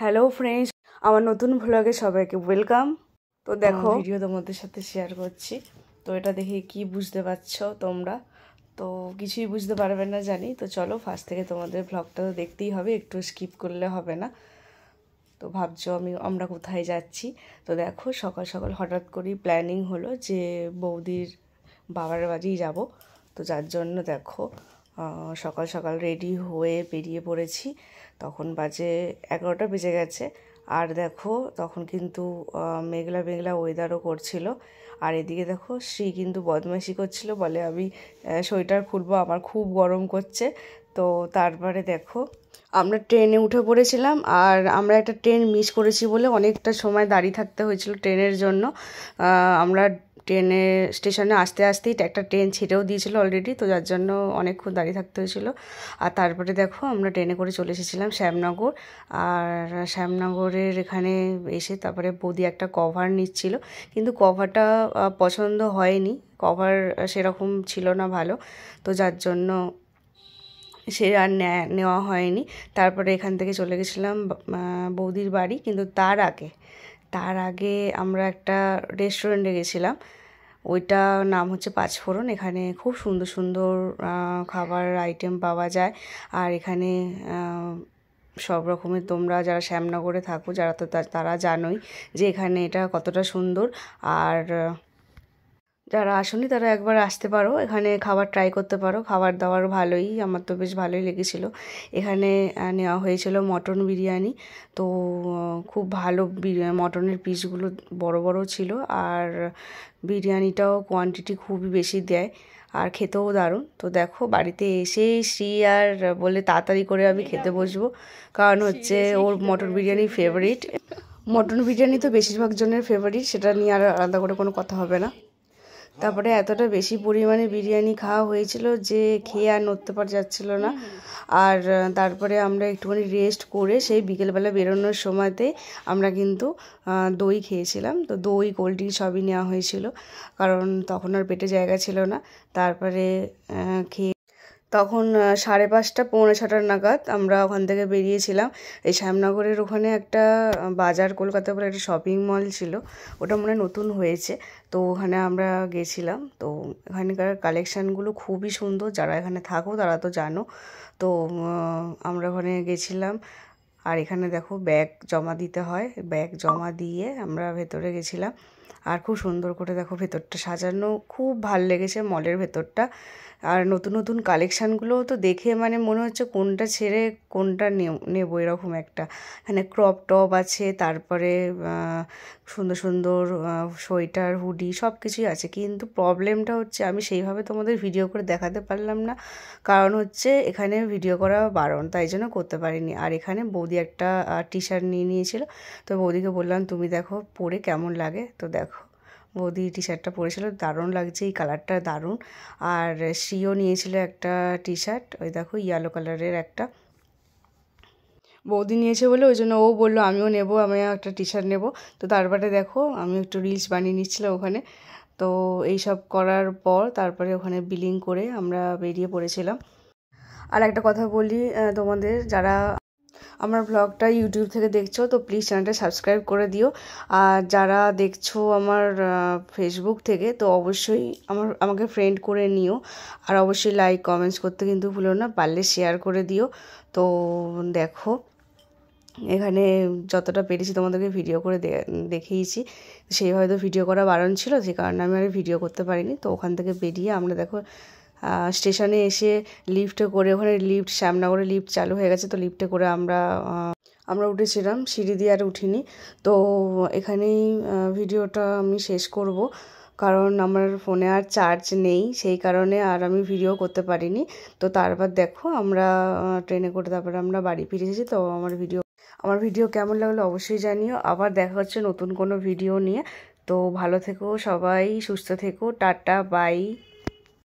Hello friends, আমার নতুন ভ্লগে সবাইকে ওয়েলকাম। তো দেখো ভিডিও তোমাদের সাথে শেয়ার করছি। তো এটা দেখে কি বুঝতে পারছো তোমরা? তো কিছুই বুঝতে পারবে না জানি। তো চলো ফার্স্ট থেকে তোমাদের ভ্লগটা তো দেখতেই হবে, একটু স্কিপ করলে হবে না। তো ভাবছো আমরা কোথায় যাচ্ছি। তো দেখো সকাল সকাল হঠাৎ করেই প্ল্যানিং হলো যে বৌদির বাবার বাড়িই যাব। তো যার জন্য দেখো সকাল সকাল রেডি হয়ে বেরিয়ে পড়েছি। তখন বাজে 11টা বেজে গেছে। আর দেখো তখন কিন্তু মেঘলা মেঘলা ওয়েদারও করছিল। আর এদিকে দেখো শ্রী কিন্তু বদমাইশি করছিল, বলে আমি সোয়েটার খুলবো, আমার খুব গরম করছে। তো তারপরে দেখো আমরা ট্রেনে উঠে পড়েছিলাম। আর আমরা একটা ট্রেন মিস করেছি বলে অনেকটা সময় দাঁড়িয়ে থাকতে হয়েছিল ট্রেনের জন্য। আমরা ট্রেনে স্টেশনে আসতে আসতেই একটা ট্রেন ছেড়েও দিয়েছিল অলরেডি, তো যার জন্য অনেকক্ষণ দাঁড়িয়ে থাকতে হয়েছিল। আর তারপরে দেখো আমরা ট্রেনে করে চলে এসেছিলাম শ্যামনগর। আর শ্যামনগরের এখানে এসে তারপরে বৌদি একটা কভার নিচ্ছিল, কিন্তু কভারটা পছন্দ হয়নি, কভার সেরকম ছিল না ভালো। তো যার জন্য সে আর নেওয়া হয়নি। তারপরে এখান থেকে চলে গেছিলাম বৌদির বাড়ি। কিন্তু তার আগে আমরা একটা রেস্টুরেন্টে গেছিলাম, ওইটা নাম হচ্ছে পাঁচফোড়ন। এখানে খুব সুন্দর সুন্দর খাবার আইটেম পাওয়া যায়। আর এখানে সব রকমের, তোমরা যারা শ্যামনগরে থাকো যারা, তো তারা জানোই যে এখানে এটা কতটা সুন্দর। আর যারা আসেনি তারা একবার আসতে পারো, এখানে খাবার ট্রাই করতে পারো। খাবার দাবার ভালোই, আমার তো বেশ ভালোই লেগেছিলো। এখানে নেওয়া হয়েছিল মটন বিরিয়ানি। তো খুব ভালো মটনের পিসগুলো বড় বড় ছিল। আর বিরিয়ানিটাও কোয়ান্টিটি খুবই বেশি দেয়, আর খেতেও দারুণ। তো দেখো বাড়িতে এসেই শ্রী আর বলে তাড়াতাড়ি করে আমি খেতে বসবো, কারণ হচ্ছে ওর mutton biryani favourite. Mutton biryani তো বেশিরভাগ জনের ফেভারিট, সেটা নিয়ে আর আলাদা করে কোনো কথা হবে না। তারপরে এতটা বেশি পরিমাণে বিরিয়ানি খাওয়া হয়েছিল যে খেয়ে আর নড়তে পারা যাচ্ছিল না। আর তারপরে আমরা একটুখানি রেস্ট করে সেই বিকেলবেলা বেরোনোর সময়তে আমরা কিন্তু দই খেয়েছিলাম। তো দই কোল্ড ড্রিঙ্ক সবই নেওয়া হয়েছিল, কারণ তখন আর পেটে জায়গা ছিল না। তারপরে খেয়ে তখন 5:30 পৌনে 6টার নাগাদ আমরা ওখান থেকে বেরিয়েছিলাম। এই শ্যামনগরের ওখানে একটা বাজার কলকাতা বলে একটা শপিং মল ছিল, ওটা মনে হয় নতুন হয়েছে। তো ওখানে আমরা গেছিলাম। তো এখানকার কালেকশানগুলো খুবই সুন্দর, যারা এখানে থাকো তারা তো জানো। তো আমরা ওখানে গেছিলাম। আর এখানে দেখো ব্যাগ জমা দিতে হয়, ব্যাগ জমা দিয়ে আমরা ভেতরে গেছিলাম। আর খুব সুন্দর করে দেখো ভেতরটা সাজানো, খুব ভাল লেগেছে মলের ভেতরটা। আর নতুন নতুন কালেকশানগুলোও তো দেখে মানে মনে হচ্ছে কোনটা ছেড়ে কোনটা নেবো এরকম একটা। এখানে ক্রপ টপ আছে, তারপরে সুন্দর সুন্দর সোয়েটার হুডি সব কিছুই আছে। কিন্তু প্রবলেমটা হচ্ছে আমি সেইভাবে তোমাদের ভিডিও করে দেখাতে পারলাম না, কারণ হচ্ছে এখানে ভিডিও করা বারণ, তাই জন্য করতে পারিনি। আর এখানে বৌদি একটা টি শার্ট নিয়ে নিয়েছিল। তো বৌদিকে বললাম তুমি দেখো পরে কেমন লাগে। তো দেখো বৌদি টি শার্টটা পরেছিল, দারুণ লাগছে, এই কালারটা দারুণ। আর শ্রীও নিয়েছিল একটা টি শার্ট, ওই দেখো ইয়েলো কালারের একটা। বৌদি নিয়েছে বলে ওই জন্য ও বললো আমিও নেবো, আমিও একটা টি শার্ট নেবো। তো তারপরে দেখো আমি একটু রিলস বানিয়ে নিচ্ছিলাম ওখানে। তো এইসব করার পর তারপরে ওখানে বিলিং করে আমরা বেরিয়ে পড়েছিলাম। আর একটা কথা বলি তোমাদের, যারা আমার ব্লগটা ইউটিউব থেকে দেখছো তো প্লিজ চ্যানেলটা সাবস্ক্রাইব করে দিও। আর যারা দেখছো আমার ফেসবুক থেকে তো অবশ্যই আমাকে ফ্রেন্ড করে নিও। আর অবশ্যই লাইক কমেন্টস করতে কিন্তু ভুলো না, পারলে শেয়ার করে দিও। তো দেখো এখানে যতটা পেরেছি তোমাদেরকে ভিডিও করে দেখিয়েছি। সেইভাবে তো ভিডিও করা বারণ ছিল, যে কারণে আমি আর ভিডিও করতে পারিনি। তো ওখান থেকে বেরিয়ে আমরা দেখো স্টেশনে এসে লিফটে করে, ওখানে লিফট শ্যামনগরে লিফট চালু হয়ে গেছে, তো লিফটে করে আমরা উঠেছিলাম, সিঁড়ি দিয়ে আর উঠিনি। তো এখানেই ভিডিওটা আমি শেষ করব, কারণ আমার ফোনে আর চার্জ নেই, সেই কারণে আর আমি ভিডিও করতে পারিনি। তো তারপর দেখো আমরা ট্রেনে করে তারপরে আমরা বাড়ি ফিরে এসেছি। তো আমার ভিডিও কেমন লাগলো অবশ্যই জানিও। আবার দেখা হচ্ছে নতুন কোনো ভিডিও নিয়ে। তো ভালো থেকো সবাই, সুস্থ থেকো, টাটা বাই।